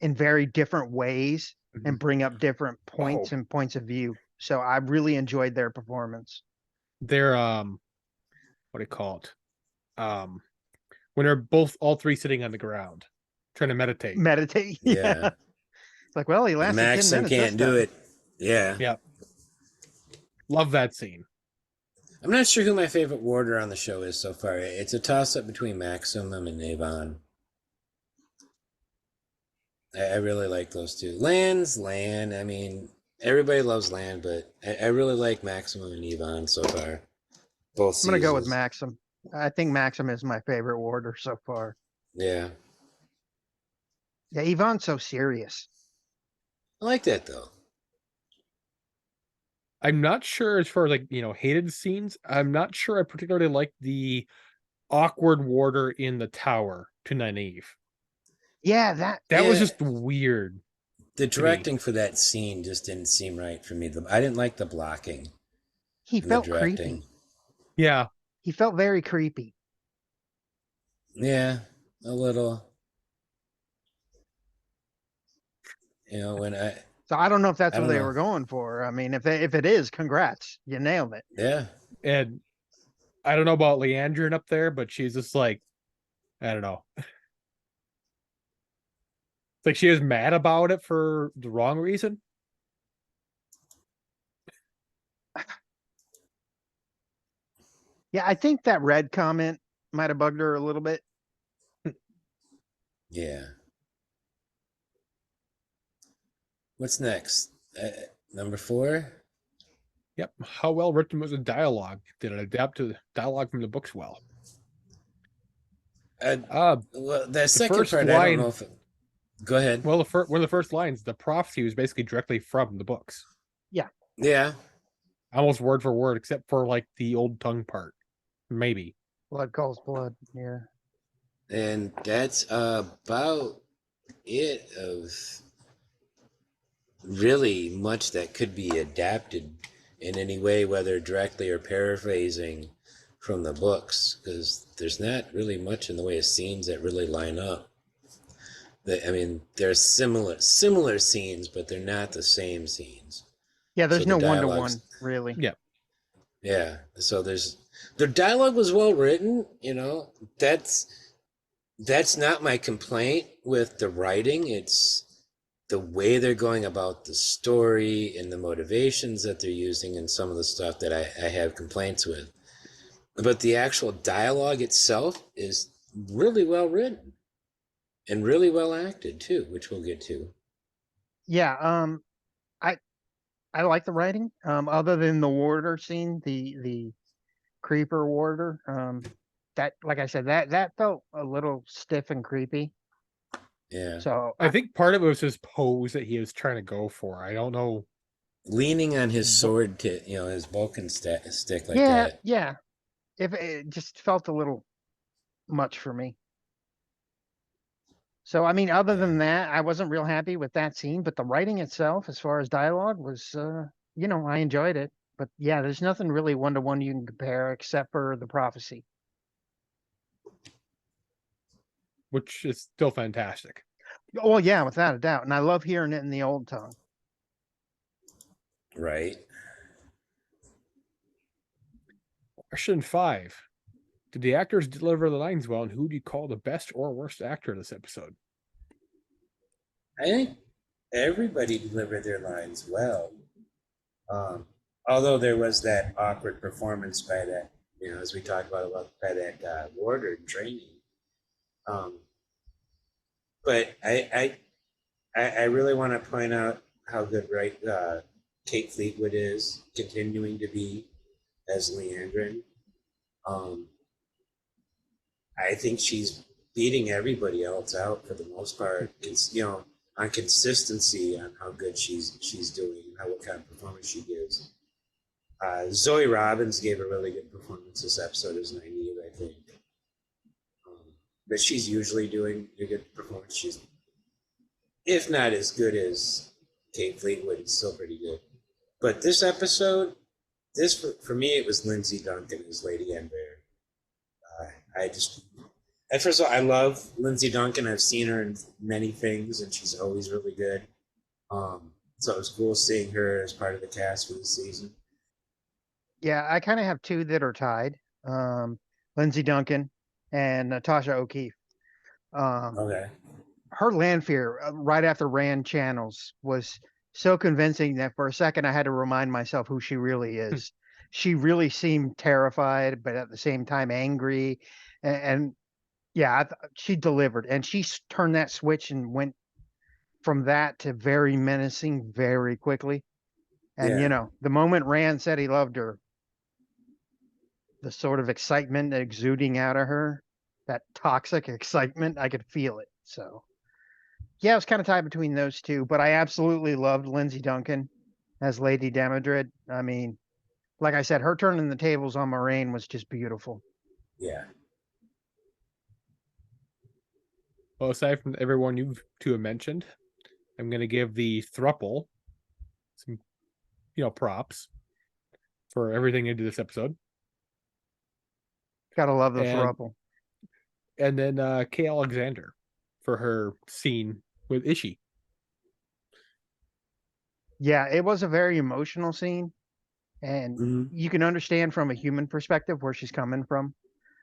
in very different ways and bring up different points and points of view. So I really enjoyed their performance. They're what do you call it? When they're all three sitting on the ground trying to meditate. Meditate. Yeah. It's like, well, he lasted 10 Maxim minutes. can't do it. Yeah. Yeah. Love that scene. I'm not sure who my favorite warder on the show is so far. It's a toss-up between Maxim and Avon. I really like those two. Lan. I mean, everybody loves Lan, but I really like Maxim and Yvonne so far. Both I'm going to go with seasons. Maxim. I think Maxim is my favorite warder so far. Yeah. Yeah, Yvonne's so serious. I like that, though. I'm not sure as far as like, hated scenes. I'm not sure I particularly like the awkward warder in the tower to Nynaeve. Yeah, that was just weird. The directing for that scene just didn't seem right for me. I didn't like the blocking. He felt creepy. Yeah. He felt very creepy. Yeah, a little. When So I don't know if that's what they were going for. I mean, if it is, congrats. You nailed it. Yeah. And I don't know about Leandrin up there, but she's just like, I don't know. It's like she was mad about it for the wrong reason. Yeah, I think that red comment might have bugged her a little bit. Yeah. What's next? Number 4? Yep. How well written was the dialogue? Did it adapt to the dialogue from the books well? Well, the second part, I don't know if... Go ahead. Well, one of the first lines, the prophecy was basically directly from the books. Yeah. Yeah. Almost word for word, except for like the old tongue part. Maybe. Blood calls blood. Yeah. And that's about it of really much that could be adapted in any way, whether directly or paraphrasing from the books, because there's not really much in the way of scenes that really line up. I mean, they're similar scenes, but they're not the same scenes. Yeah, there's no one-to-one, really. Yeah. Yeah. So their dialogue was well written, that's not my complaint with the writing. It's the way they're going about the story and the motivations that they're using and some of the stuff that I have complaints with. But the actual dialogue itself is really well written and really well acted too, which we'll get to. Yeah, I like the writing. Other than the warder scene, the creeper warder, that, like I said, that felt a little stiff and creepy. Yeah. So I think part of it was his pose that he was trying to go for. I don't know. Leaning on his sword to, his Vulcan stick like that. Yeah. If it just felt a little much for me. So, I mean, other than that, I wasn't real happy with that scene, but the writing itself, as far as dialogue, was, I enjoyed it. But yeah, there's nothing really one-to-one you can compare except for the prophecy. Which is still fantastic. Oh, yeah, without a doubt. And I love hearing it in the old tongue. Right. Question 5. Did the actors deliver the lines well, and who do you call the best or worst actor of this episode? I think everybody delivered their lines well. Although there was that awkward performance by that, as we talked about by that warder in training. But I really want to point out how good Kate Fleetwood is continuing to be as Leandrin. I think she's beating everybody else out for the most part. It's, you know, on consistency on how good she's doing and what kind of performance she gives. Zoe Robbins gave a really good performance this episode as Nynaeve, I think. But she's usually doing a good performance. She's, if not as good as Kate Fleetwood, it's still pretty good. But this episode, for me, it was Lindsay Duncan as Lady Ember. First of all, I love Lindsay Duncan. I've seen her in many things, and she's always really good. So it was cool seeing her as part of the cast for the season. Yeah, I kind of have two that are tied. Lindsay Duncan and Natasha O'Keefe. Okay. Her Lanfear right after Rand Channels was so convincing that for a second I had to remind myself who she really is. She really seemed terrified, but at the same time angry. And yeah, she delivered. And she turned that switch and went from that to very menacing very quickly. And, Yeah. the moment Rand said he loved her, the sort of excitement exuding out of her, that toxic excitement, I could feel it. So, yeah, it was kind of tied between those two, but I absolutely loved Lindsay Duncan as Lady Damodred. I mean, like I said, her turning the tables on Moraine was just beautiful. Yeah. Well, aside from everyone you two have mentioned, I'm going to give the thruple some, props for everything into this episode. Gotta love the And- throuple. And then Kay Alexander for her scene with Ishii. Yeah, it was a very emotional scene, and Mhm. you can understand from a human perspective where she's coming from,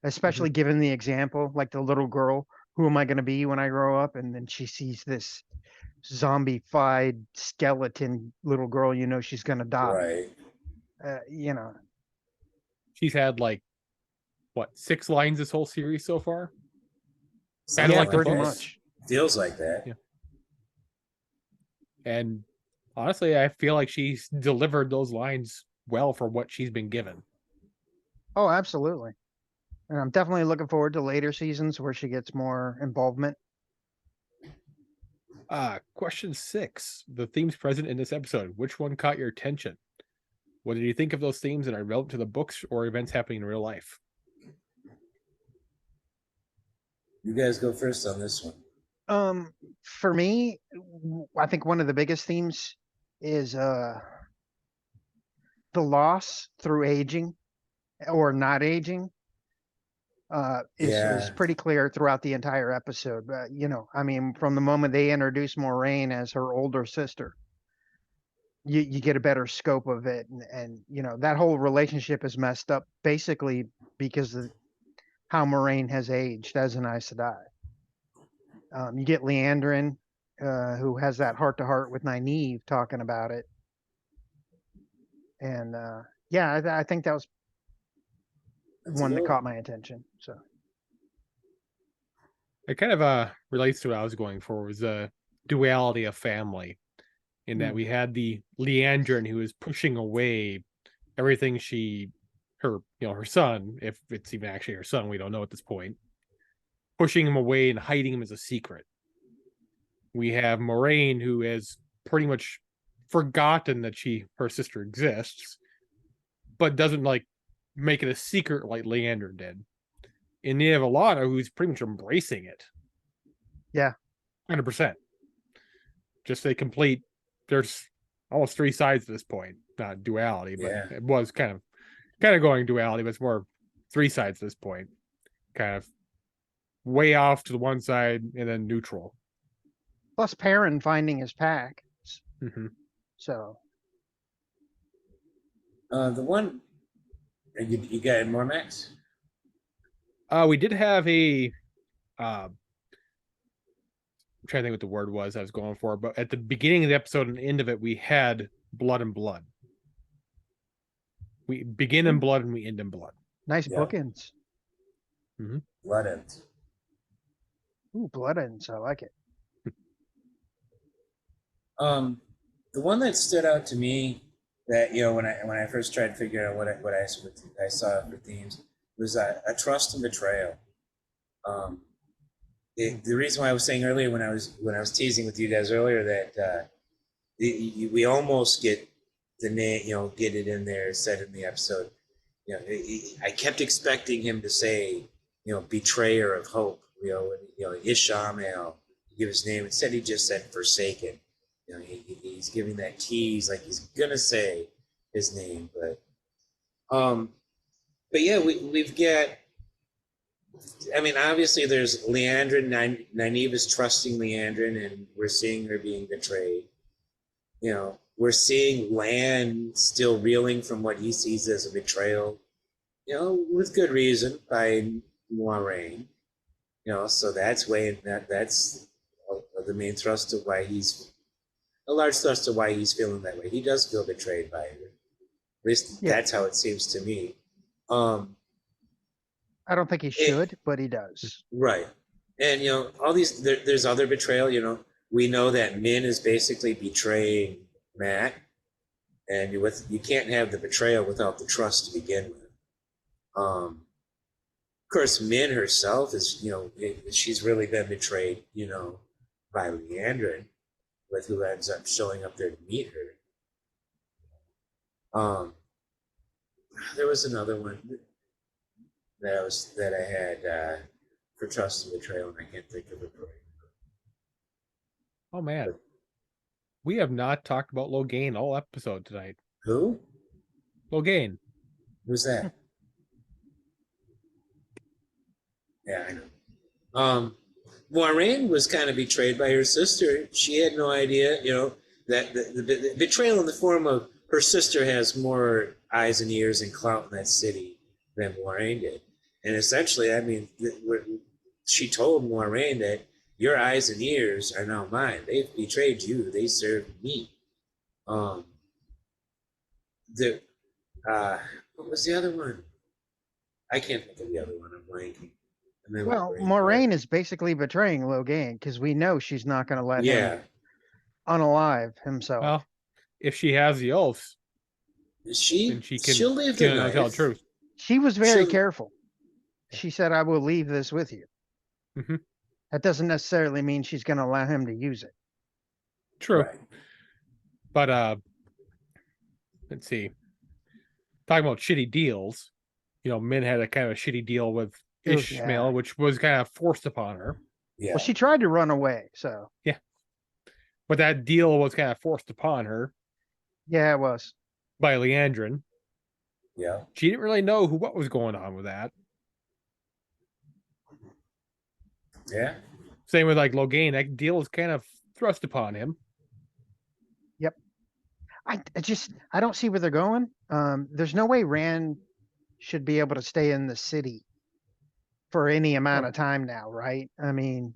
especially given the example, like the little girl, who am I going to be when I grow up? And then she sees this zombified skeleton little girl, she's going to die. Right. She's had 6 lines this whole series so far? Something Yeah, like the pretty books. much. Feels like that. Yeah. And honestly, I feel like she's delivered those lines well for what she's been given. Oh, absolutely. And I'm definitely looking forward to later seasons where she gets more involvement. Question 6. The themes present in this episode, which one caught your attention? What did you think of those themes that are relevant to the books or events happening in real life? You guys go first on this one. For me, I think one of the biggest themes is the loss through aging or not aging. Is pretty clear throughout the entire episode. I mean, from the moment they introduce Moraine as her older sister, you get a better scope of it, and that whole relationship is messed up basically because of how Moraine has aged as an Aes Sedai. You get Leandrin, who has that heart-to-heart with Nynaeve talking about it, and yeah, I think that was one that caught my attention. So it kind of relates to what I was going for, was a duality of family, in that we had the Leandrin who is pushing away everything her son, if it's even actually her son, we don't know at this point, pushing him away and hiding him as a secret. We have Moraine, who has pretty much forgotten that her sister exists, but doesn't make it a secret like Leander did. And you have Alana, who's pretty much embracing it. Yeah. 100%. Just a complete, there's almost 3 sides to this point. Not duality, but it was kind of going duality, but it's more 3 sides to this point. Kind of way off to the one side and then neutral. Plus Perrin finding his pack. Mm-hmm. So the one you got more, Max? We did have a I'm trying to think what the word was I was going for, but at the beginning of the episode and the end of it, we had blood and blood. We begin in blood and we end in blood. nice bookends. Mm-hmm. Blood ends. Ooh, blood ends. I like it. The one that stood out to me that when I first tried to figure out what I saw for themes was a trust and betrayal. the reason why I was saying earlier when I was teasing with you guys earlier that we almost get the name, get it in there, said in the episode. I kept expecting him to say, betrayer of hope, Ishamael, give his name. Instead, he just said forsaken. He's giving that tease like he's gonna say his name, but yeah, we've got. I mean, obviously, there's Leandrin. Nynaeve is trusting Leandrin, and we're seeing her being betrayed. We're seeing Lan still reeling from what he sees as a betrayal. With good reason by Moiraine. So that's that's the main thrust of why he's a large thrust of why he's feeling that way. He does feel betrayed by her. At least that's how it seems to me. I don't think he should, but he does. Right. And, all these, there's other betrayal, we know that Min is basically betraying Mat, and you can't have the betrayal without the trust to begin with. Of course, Min herself is, she's really been betrayed, by Leandrin, with who ends up showing up there to meet her. There was another one that I had for trust and betrayal, and I can't think of it right now. Oh man, we have not talked about Logain all episode tonight. Who? Logain. Who's that? Yeah, I know. Moiraine was kind of betrayed by her sister. She had no idea, that the betrayal in the form of her sister has more eyes and ears and clout in that city than Moiraine did. And essentially, I mean, she told Moiraine that your eyes and ears are now mine. They've betrayed you. They served me. What was the other one? I can't think of the other one. I'm blanking. Well, Moiraine is basically betraying Logain because we know she's not going to let him unalive himself. Well, if she has the oaths, she'll leave the knife. Tell the truth. She was very careful. She said, "I will leave this with you." Mm-hmm. That doesn't necessarily mean she's going to allow him to use it. True. Right. But let's see. Talking about shitty deals, Min had a kind of a shitty deal with Ishmael, which was kind of forced upon her. Yeah. Well, she tried to run away, so. Yeah. But that deal was kind of forced upon her. Yeah, it was. By Leandrin. Yeah. She didn't really know what was going on with that. Yeah. Same with like Logain. That deal was kind of thrust upon him. Yep. I don't see where they're going. There's no way Rand should be able to stay in the city for any amount of time now, right? I mean,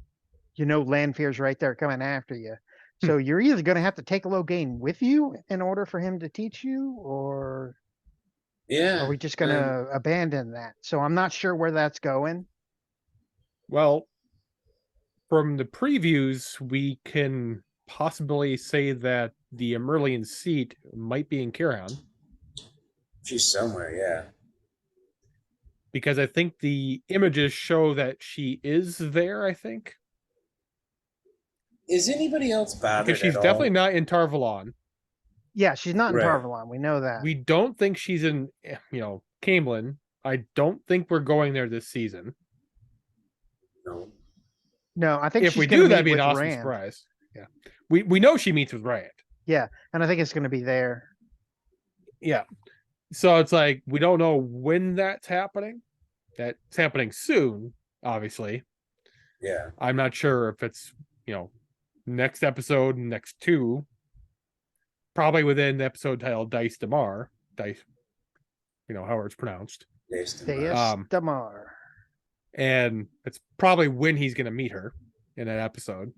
Lanfear's right there coming after you. So you're either going to have to take Logain with you in order for him to teach you, or are we just going to abandon that? So I'm not sure where that's going. Well, from the previews, we can possibly say that the Amyrlian seat might be in Kirahan. She's somewhere, yeah. Because I think the images show that she is there, I think. Is anybody else bothered because she's definitely not in Tar Valon. Yeah, she's not in Tar Valon. We know that. We don't think she's in, Caemlyn. I don't think we're going there this season. No, I think if we do, that'd be an awesome surprise. Yeah, we know she meets with Rand. Yeah, and I think it's going to be there. Yeah, so it's like we don't know when that's happening. That's happening soon, obviously. Yeah, I'm not sure if it's next episode, next two. Probably within the episode titled Dice Damar. Dice, how it's pronounced. Dice Damar. And it's probably when he's going to meet her in that episode.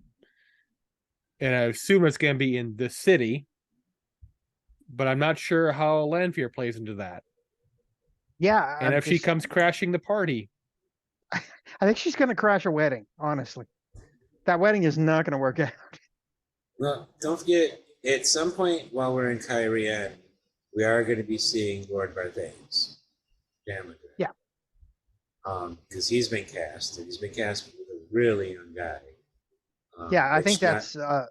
And I assume it's going to be in this city. But I'm not sure how Lanfear plays into that. Yeah. And if she comes crashing the party. I think she's going to crash a wedding, honestly. That wedding is not going to work out. Well, don't forget, at some point while we're in Cairhien, we are going to be seeing Lord Barthanes. Yeah. Because he's been cast, and he's been cast with really young guy. Yeah, I think which not- that's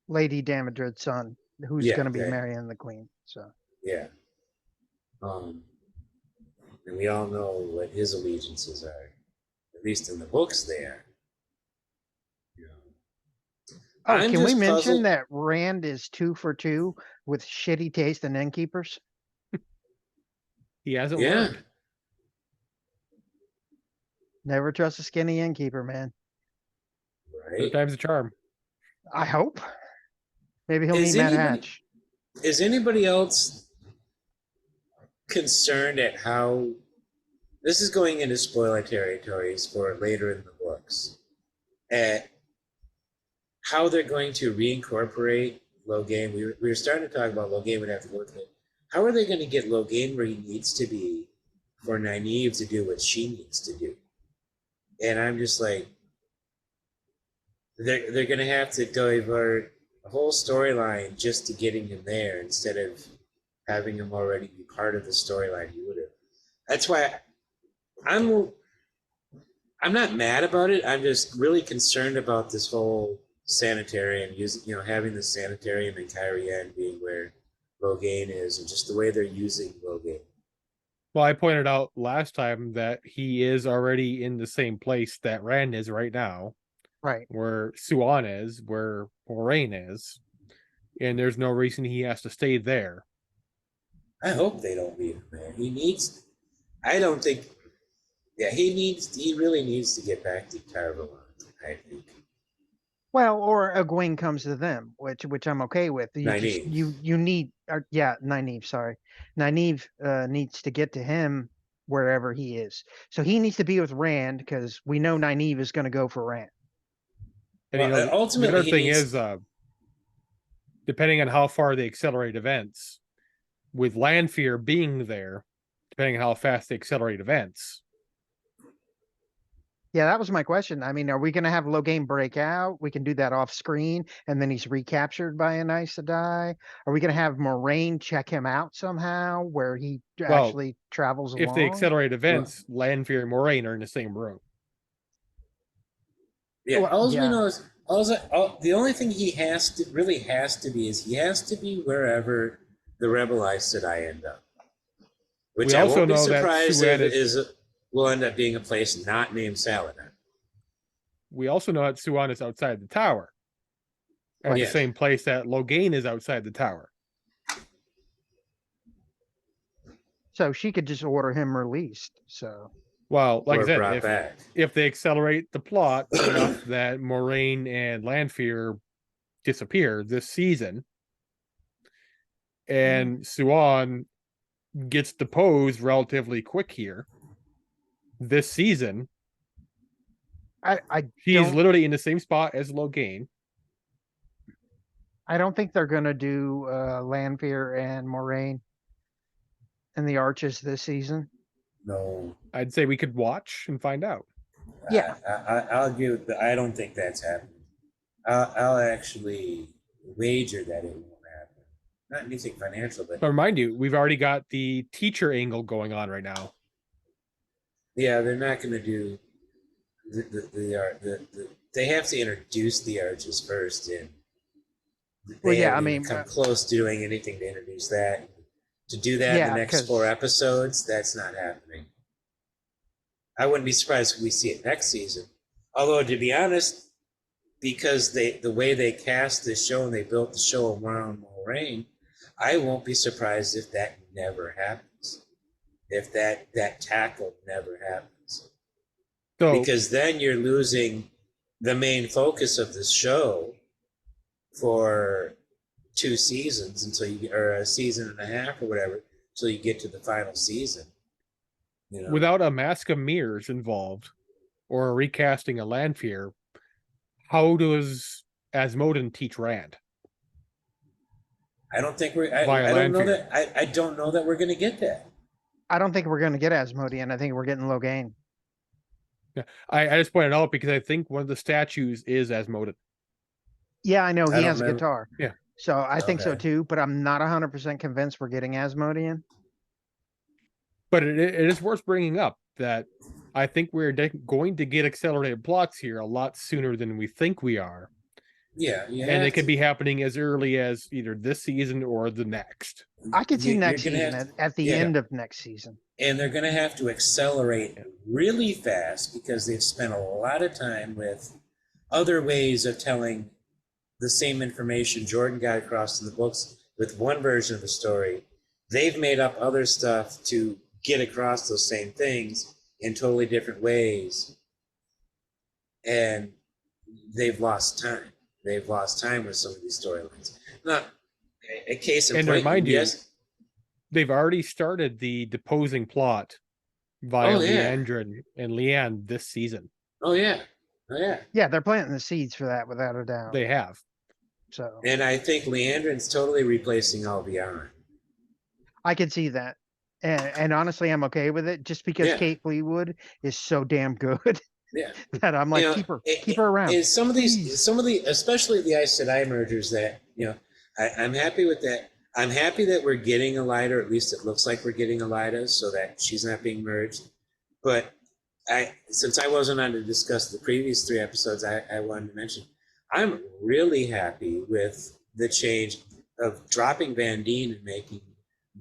Lady Damodred's son, who's Yeah, going to be that- marrying the queen. So yeah. And we all know what his allegiances are. At least in the books, they are. You know. Oh, I'm can we just mention puzzled- that Rand is 2 for 2 with shitty taste in innkeepers? He hasn't Yeah. learned. Never trust a skinny innkeeper, man. Third Right? time's a charm. I hope. Maybe he'll Is meet Matt anybody- Hatch. Is anybody else concerned at how this is going into spoiler territories for later in the books? At how they're going to reincorporate Logain. We were starting to talk about Logain would have to go with it. How are they going to get Logain where he needs to be for Nynaeve to do what she needs to do? And I'm just like, they're going to have to divert a whole storyline just to getting him there instead of having him already be part of the storyline he would have. That's why I'm not mad about it. I'm just really concerned about this whole sanitarium using, having the sanitarium in Kyrian being where Logain is, and just the way they're using Logain. Well, I pointed out last time that he is already in the same place that Rand is right now, Right. where Suan is, where Moraine is, and there's no reason he has to stay there. I hope they don't leave him there. I don't think. Yeah, he really needs to get back to Tarvalon, I think. Well, or Egwene comes to them, which I'm okay with. Nynaeve. You need, Nynaeve. Sorry, Nynaeve needs to get to him wherever he is. So he needs to be with Rand because we know Nynaeve is going to go for Rand. And Well, ultimately, the other he thing needs- is, depending on how far they accelerate events, with Lanfear being there, depending on how fast they accelerate events, Yeah, that was my question. I mean, are we going to have Logain break out? We can do that off screen, and then he's recaptured by an Aes Sedai. Are we going to have Moraine check him out somehow, where he Well, actually travels if along? they accelerate events, Lanfear and Moraine are in the same room. Yeah, Well, all we yeah. know is the only thing he has to be is he has to be wherever the Rebel Aes Sedai end up. Which We I also won't be know that surprised Suan if will end up being a place not named Saladin. We also know that Suan is outside the tower, at Yes. the same place that Logain is outside the tower. So she could just order him released. So Well, like Or I said, brought back. if they accelerate the plot enough that Moraine and Lanfear disappear this season, and Suan gets deposed relatively quick here this season, I he's don't literally in the same spot as Logain. I don't think they're gonna do Lanfear and Moraine in the Arches this season. No. I'd say we could watch and find out. Yeah. I'll agree with that. I don't think that's happening. I'll actually wager that it won't happen. Not anything financial, but But mind you, we've already got the teacher angle going on right now. yeah, they're not going to do they have to introduce the arches first, and Well, they yeah, haven't I even mean, come close to doing anything to introduce that. To do that in Yeah, the next 'cause- 4 episodes, that's not happening. I wouldn't be surprised if we see it next season. Although, to be honest, because the way they cast this show and they built the show around Moraine, I won't be surprised if that never happens. If that tackle never happens. So Because then you're losing the main focus of the show for 2 seasons or a season and a half or whatever until you get to the final season. without a Mask of Mirrors involved or a recasting of Lanfear, how does Asmodin teach Rand? I don't think we're. I Via don't know Lanfear. that. I don't know that we're going to get that. I don't think we're gonna get Asmodean. I think we're getting Logain. I just pointed out because I think one of the statues is Asmodin. Yeah, I know I he don't has a remember- guitar. Yeah. So I think so Okay. too, but I'm not 100% convinced we're getting Asmodean. But it is worth bringing up that I think we're going to get accelerated plots here a lot sooner than we think we are. Yeah, And they could be happening as early as either this season or the next. I could see You're next gonna season have to- at the yeah. end of next season. And they're going to have to accelerate really fast because they've spent a lot of time with other ways of telling the same information Jordan got across in the books with one version of the story. They've made up other stuff to get across those same things in totally different ways. And they've lost time. They've lost time with some of these storylines. Not a case in And point. to remind you, Yes. they've already started the deposing plot via Leandrin and Leanne this season. Oh, yeah. Oh, yeah. Yeah, they're planting the seeds for that without a doubt. They have. So, And I think Leandrin's totally replacing Albion. I could see that. And honestly, I'm okay with it just because Yeah. Kate Fleetwood is so damn good Yeah. that I'm like, You know, keep her around. And some of Please. the, especially the Aes Sedai mergers that, I'm happy with that. I'm happy that we're getting Elida, or at least it looks like we're getting Elida, so that she's not being merged. But since I wasn't on to discuss the previous 3 episodes, I wanted to mention, I'm really happy with the change of dropping Van Dien and making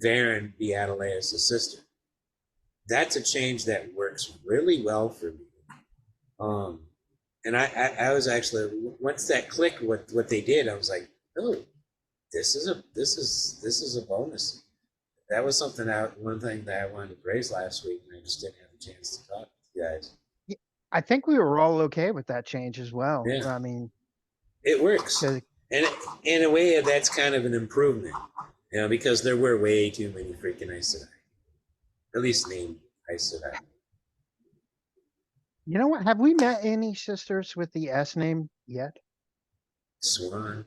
Varen be Adelaus' sister. That's a change that works really well for me. And I was actually, once that clicked what they did, I was like, oh, this is a bonus. That was one thing that I wanted to praise last week, and I just didn't have a chance to talk to you guys. I think we were all okay with that change as well. Yeah. I mean, It works. 'cause- And in a way, that's kind of an improvement, because there were way too many freaking Aes Sedai. At least named Aes Sedai. you know what? Have we met any sisters with the S name yet? Swan.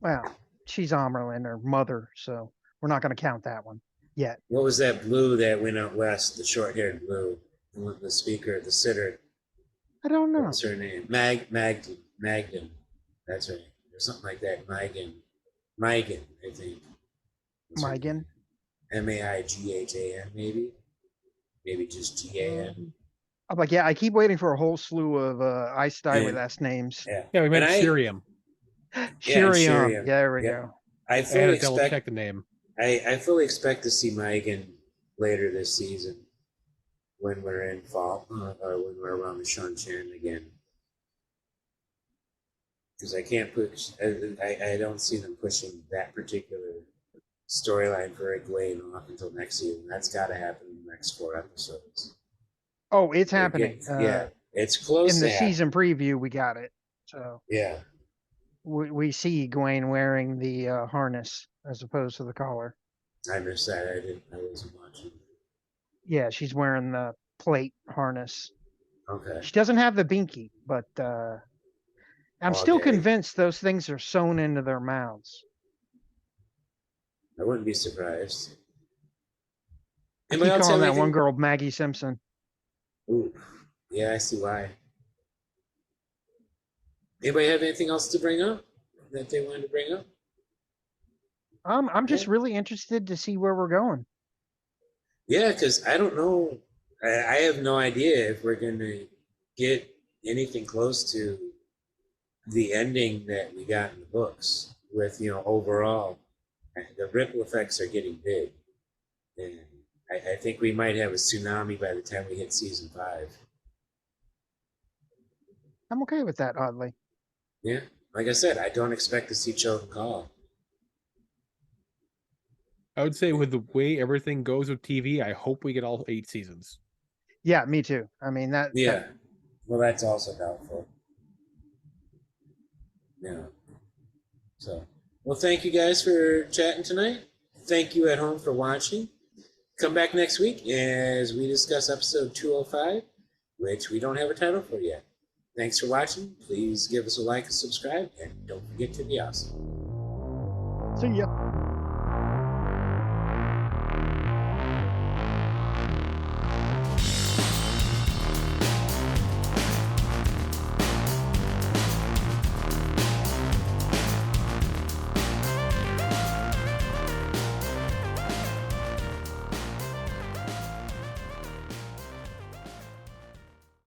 Well, she's Amerlin, her mother, so we're not going to count that one yet. What was that blue that went out west? The short-haired blue, the speaker, the sitter. I don't know. What's her name? Magdan. That's right. Or something like that. Maigan, I think. Megan. Maighan, maybe. Maybe just GAN. I'm like, yeah, I keep waiting for a whole slew of Aes Sedai with Yeah. S names. Yeah, we meant And Shiriam. Shiriam. Shiriam. Yeah, there we Yep. go. I I had fully to double expect. check the name. I fully expect to see Megan later this season when we're in fall or when we're around the Shan again. Because I can't push. I don't see them pushing that particular storyline for Egwene off until next season. That's got to happen in the next 4 episodes. Oh, it's happening. Yeah, it's close In to the season preview, we got it. So Yeah. we see Egwene wearing the harness as opposed to the collar. I missed that. I wasn't watching. Yeah, she's wearing the plate harness. Okay. She doesn't have the binky, but I'm still Okay. convinced those things are sewn into their mouths. I wouldn't be surprised. I Anybody keep else calling have that one anything? girl Maggie Simpson. Ooh, yeah, I see why. Anybody have anything else to bring up that they wanted to bring up? I'm just Yeah. really interested to see where we're going. Yeah, because I don't know. I have no idea if we're going to get anything close to the ending that we got in the books with, overall, the ripple effects are getting big. And I think we might have a tsunami by the time we hit season 5. I'm okay with that, oddly. Yeah, like I said, I don't expect to see Chosen Call. I would say with the way everything goes with TV, I hope we get all 8 seasons. Yeah, me too. I mean that. Yeah, well, that's also doubtful. Yeah. So, well, thank you guys for chatting tonight. Thank you at home for watching. Come back next week as we discuss episode 205, which we don't have a title for yet. Thanks for watching. Please give us a like and subscribe, and don't forget to be awesome. See ya.